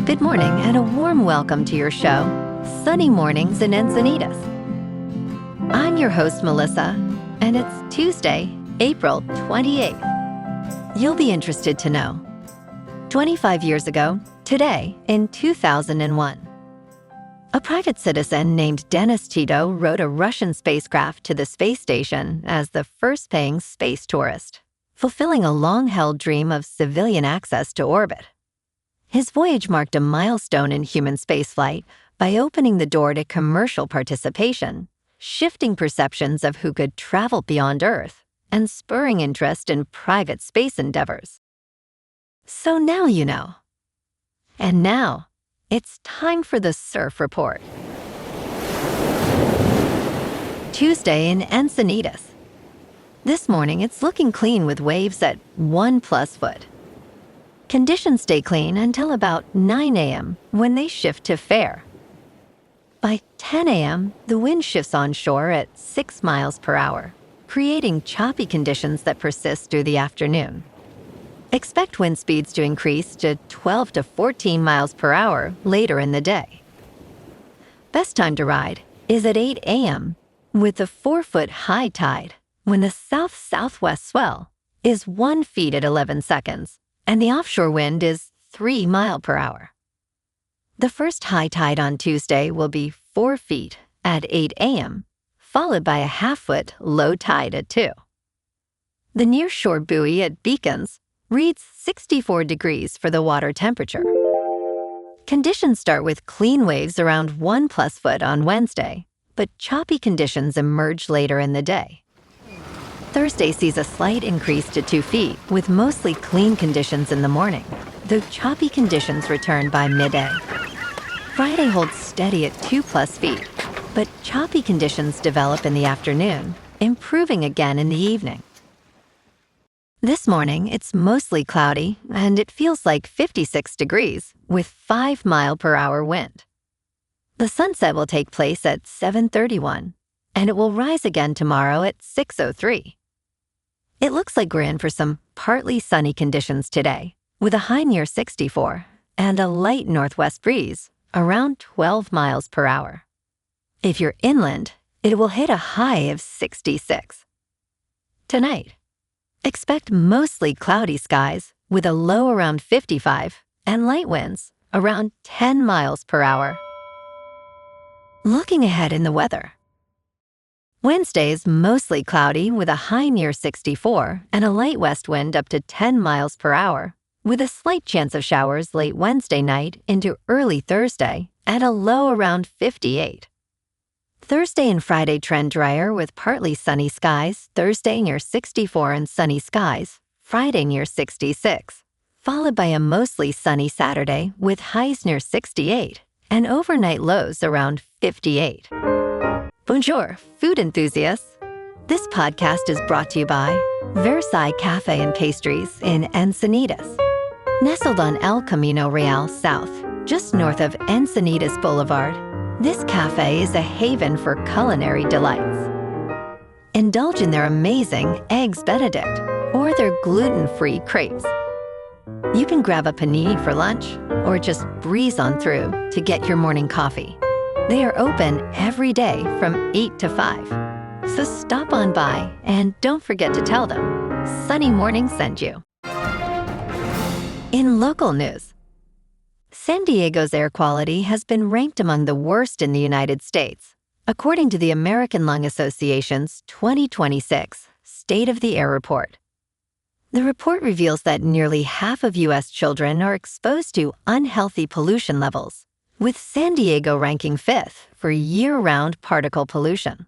Good morning and a warm welcome to your show, Sunny Mornings in Encinitas. I'm your host, Melissa, and it's Tuesday, April 28th. You'll be interested to know. 25 years ago, today, in 2001, a private citizen named Denis Tito rode a Russian spacecraft to the space station as the first paying space tourist, fulfilling a long-held dream of civilian access to orbit. His voyage marked a milestone in human spaceflight by opening the door to commercial participation, shifting perceptions of who could travel beyond Earth, and spurring interest in private space endeavors. So now you know. And now, it's time for the Surf Report. Tuesday in Encinitas. This morning, it's looking clean with waves at 1+ foot. Conditions stay clean until about 9 a.m. when they shift to fair. By 10 a.m., the wind shifts onshore at 6 miles per hour, creating choppy conditions that persist through the afternoon. Expect wind speeds to increase to 12 to 14 miles per hour later in the day. Best time to ride is at 8 a.m. with the 4-foot high tide when the south-southwest swell is 1 foot at 11 seconds. And the offshore wind is 3 miles per hour. The first high tide on Tuesday will be 4 feet at 8 a.m., followed by a half-foot low tide at 2. The nearshore buoy at Beacons reads 64 degrees for the water temperature. Conditions start with clean waves around 1+ foot on Wednesday, but choppy conditions emerge later in the day. Thursday sees a slight increase to 2 feet with mostly clean conditions in the morning, though choppy conditions return by midday. Friday holds steady at 2+ feet, but choppy conditions develop in the afternoon, improving again in the evening. This morning, it's mostly cloudy, and it feels like 56 degrees with 5 mile per hour wind. The sunset will take place at 7:31, and it will rise again tomorrow at 6:03. It looks like we're in for some partly sunny conditions today, with a high near 64 and a light northwest breeze around 12 miles per hour. If you're inland, it will hit a high of 66. Tonight, expect mostly cloudy skies with a low around 55 and light winds around 10 miles per hour. Looking ahead in the weather. Wednesday is mostly cloudy with a high near 64 and a light west wind up to 10 miles per hour, with a slight chance of showers late Wednesday night into early Thursday at a low around 58. Thursday and Friday trend drier with partly sunny skies, Thursday near 64 and sunny skies, Friday near 66, followed by a mostly sunny Saturday with highs near 68 and overnight lows around 58. Bonjour, food enthusiasts. This podcast is brought to you by Versailles Cafe and Pastries in Encinitas. Nestled on El Camino Real South, just north of Encinitas Boulevard, this cafe is a haven for culinary delights. Indulge in their amazing Eggs Benedict or their gluten-free crepes. You can grab a panini for lunch or just breeze on through to get your morning coffee. They are open every day from 8 to 5. So stop on by and don't forget to tell them Sunny Morning sent you. In local news, San Diego's air quality has been ranked among the worst in the United States, according to the American Lung Association's 2026 State of the Air Report. The report reveals that nearly half of U.S. children are exposed to unhealthy pollution levels, with San Diego ranking 5th for year-round particle pollution.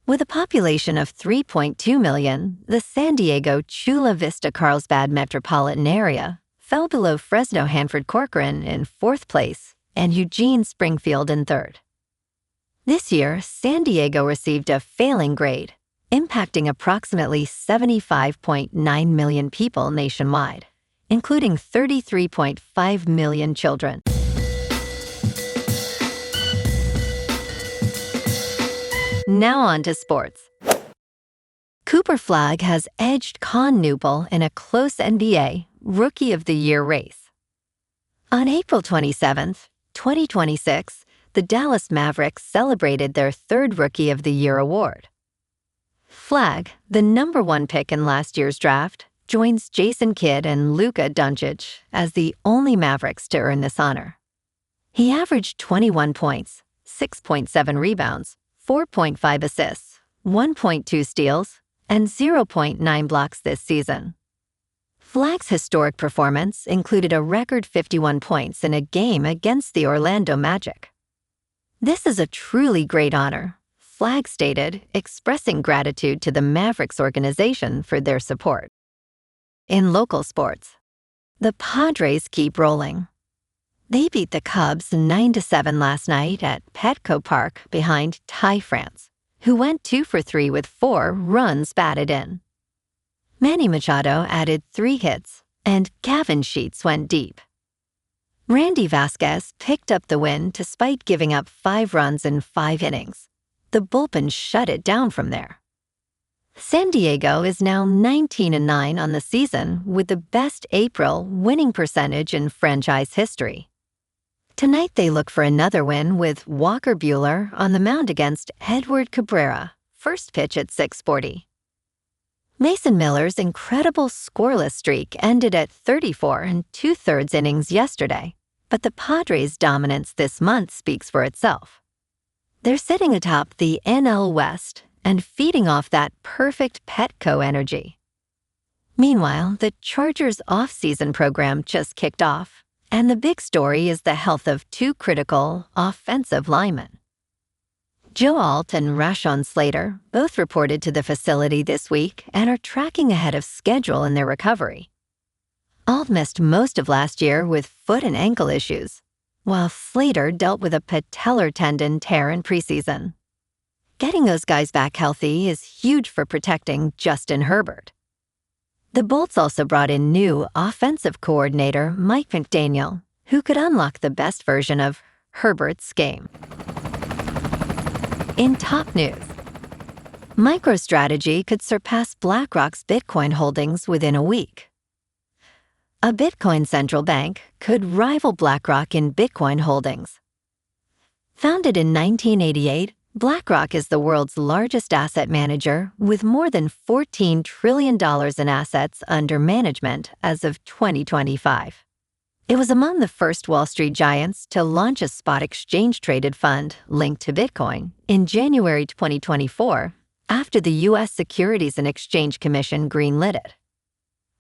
With a population of 3.2 million, the San Diego Chula Vista Carlsbad metropolitan area fell below Fresno Hanford Corcoran in 4th place and Eugene Springfield in 3rd. This year, San Diego received a failing grade, impacting approximately 75.9 million people nationwide, including 33.5 million children. Now on to sports. Cooper Flagg has edged Con Newpel in a close NBA Rookie of the Year race. On April 27, 2026, the Dallas Mavericks celebrated their third Rookie of the Year award. Flag, the #1 pick in last year's draft, joins Jason Kidd and Luka Doncic as the only Mavericks to earn this honor. He averaged 21 points, 6.7 rebounds, 4.5 assists, 1.2 steals, and 0.9 blocks this season. Flag's historic performance included a record 51 points in a game against the Orlando Magic. "This is a truly great honor," Flag stated, expressing gratitude to the Mavericks organization for their support. In local sports, the Padres keep rolling. They beat the Cubs 9-7 last night at Petco Park behind Ty France, who went 2 for 3 with 4 runs batted in. Manny Machado added 3 hits, and Gavin Sheets went deep. Randy Vasquez picked up the win despite giving up 5 runs in 5 innings. The bullpen shut it down from there. San Diego is now 19-9 on the season with the best April winning percentage in franchise history. Tonight they look for another win with Walker Buehler on the mound against Edward Cabrera, first pitch at 6:40. Mason Miller's incredible scoreless streak ended at 34 2/3 innings yesterday, but the Padres' dominance this month speaks for itself. They're sitting atop the NL West and feeding off that perfect Petco energy. Meanwhile, the Chargers' offseason program just kicked off, and the big story is the health of 2 critical offensive linemen. Joe Alt and Rashawn Slater both reported to the facility this week and are tracking ahead of schedule in their recovery. Alt missed most of last year with foot and ankle issues, while Slater dealt with a patellar tendon tear in preseason. Getting those guys back healthy is huge for protecting Justin Herbert. The Bolts also brought in new offensive coordinator Mike McDaniel, who could unlock the best version of Herbert's game. In top news, MicroStrategy could surpass BlackRock's Bitcoin holdings within a week. A Bitcoin central bank could rival BlackRock in Bitcoin holdings. Founded in 1988, BlackRock is the world's largest asset manager with more than $14 trillion in assets under management as of 2025. It was among the first Wall Street giants to launch a spot exchange-traded fund linked to Bitcoin in January 2024 after the U.S. Securities and Exchange Commission greenlit it.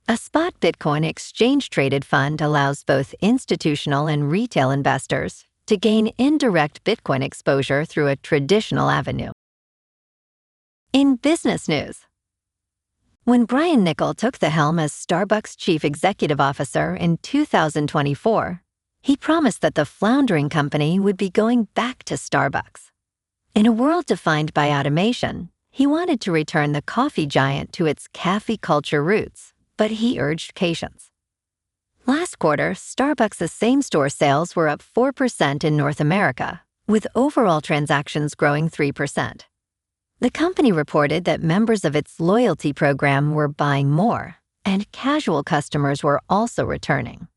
A spot Bitcoin exchange-traded fund allows both institutional and retail investors to gain indirect Bitcoin exposure through a traditional avenue. In business news, when Brian Niccol took the helm as Starbucks Chief Executive Officer in 2024, he promised that the floundering company would be going back to Starbucks. In a world defined by automation, he wanted to return the coffee giant to its cafe culture roots, but he urged patience. Last quarter, Starbucks' same-store sales were up 4% in North America, with overall transactions growing 3%. The company reported that members of its loyalty program were buying more, and casual customers were also returning.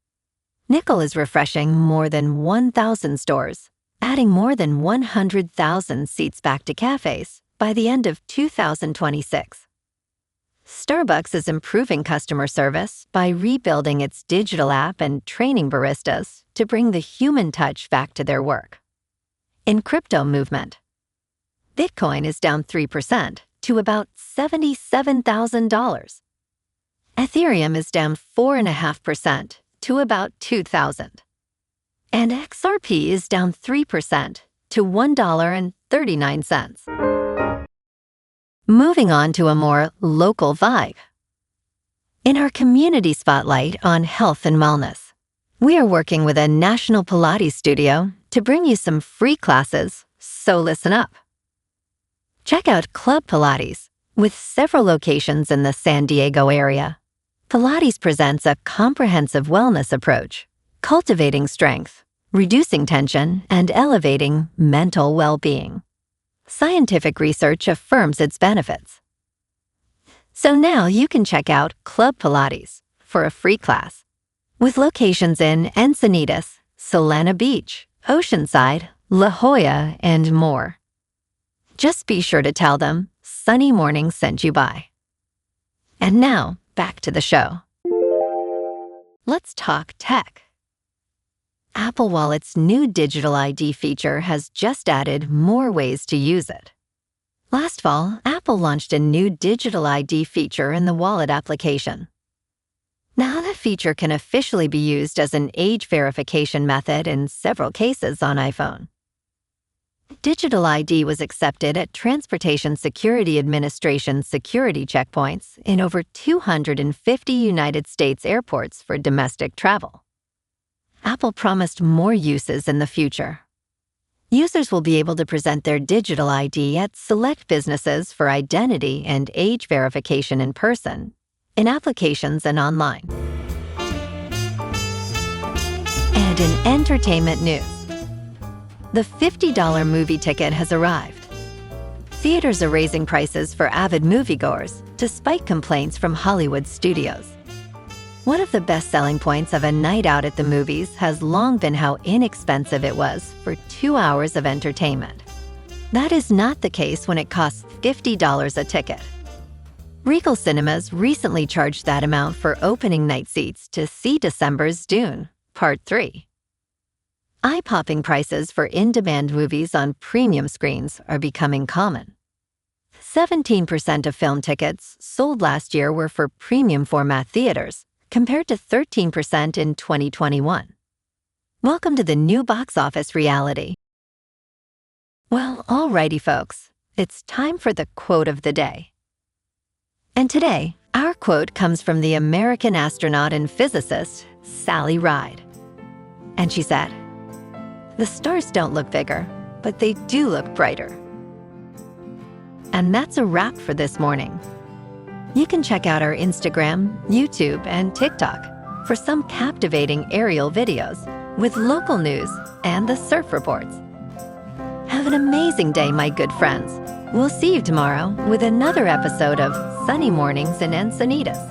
Niccol is refreshing more than 1,000 stores, adding more than 100,000 seats back to cafes by the end of 2026. Starbucks is improving customer service by rebuilding its digital app and training baristas to bring the human touch back to their work. In crypto movement, Bitcoin is down 3% to about $77,000. Ethereum is down 4.5% to about $2,000. And XRP is down 3% to $1.39. Moving on to a more local vibe. In our community spotlight on health and wellness, we are working with a national Pilates studio to bring you some free classes, so listen up. Check out Club Pilates, with several locations in the San Diego area. Pilates presents a comprehensive wellness approach, cultivating strength, reducing tension, and elevating mental well-being. Scientific research affirms its benefits. So now you can check out Club Pilates for a free class. with locations in Encinitas, Solana Beach, Oceanside, La Jolla, and more. Just be sure to tell them Sunny Morning sent you by. And now, back to the show. Let's talk tech. Apple Wallet's new digital ID feature has just added more ways to use it. Last fall, Apple launched a new digital ID feature in the Wallet application. Now the feature can officially be used as an age verification method in several cases on iPhone. Digital ID was accepted at Transportation Security Administration security checkpoints in over 250 United States airports for domestic travel. Apple promised more uses in the future. Users will be able to present their digital ID at select businesses for identity and age verification in person, in applications and online. And in entertainment news, the $50 movie ticket has arrived. Theaters are raising prices for avid moviegoers despite complaints from Hollywood studios. One of the best selling points of a night out at the movies has long been how inexpensive it was for 2 hours of entertainment. That is not the case when it costs $50 a ticket. Regal Cinemas recently charged that amount for opening night seats to see December's Dune, Part 3. Eye-popping prices for in-demand movies on premium screens are becoming common. 17% of film tickets sold last year were for premium format theaters, compared to 13% in 2021. Welcome to the new box office reality. Well, alrighty folks, it's time for the quote of the day. And today, our quote comes from the American astronaut and physicist, Sally Ride. And she said, "The stars don't look bigger, but they do look brighter." And that's a wrap for this morning. You can check out our Instagram, YouTube, and TikTok for some captivating aerial videos with local news and the surf reports. Have an amazing day, my good friends. We'll see you tomorrow with another episode of Sunny Mornings in Encinitas.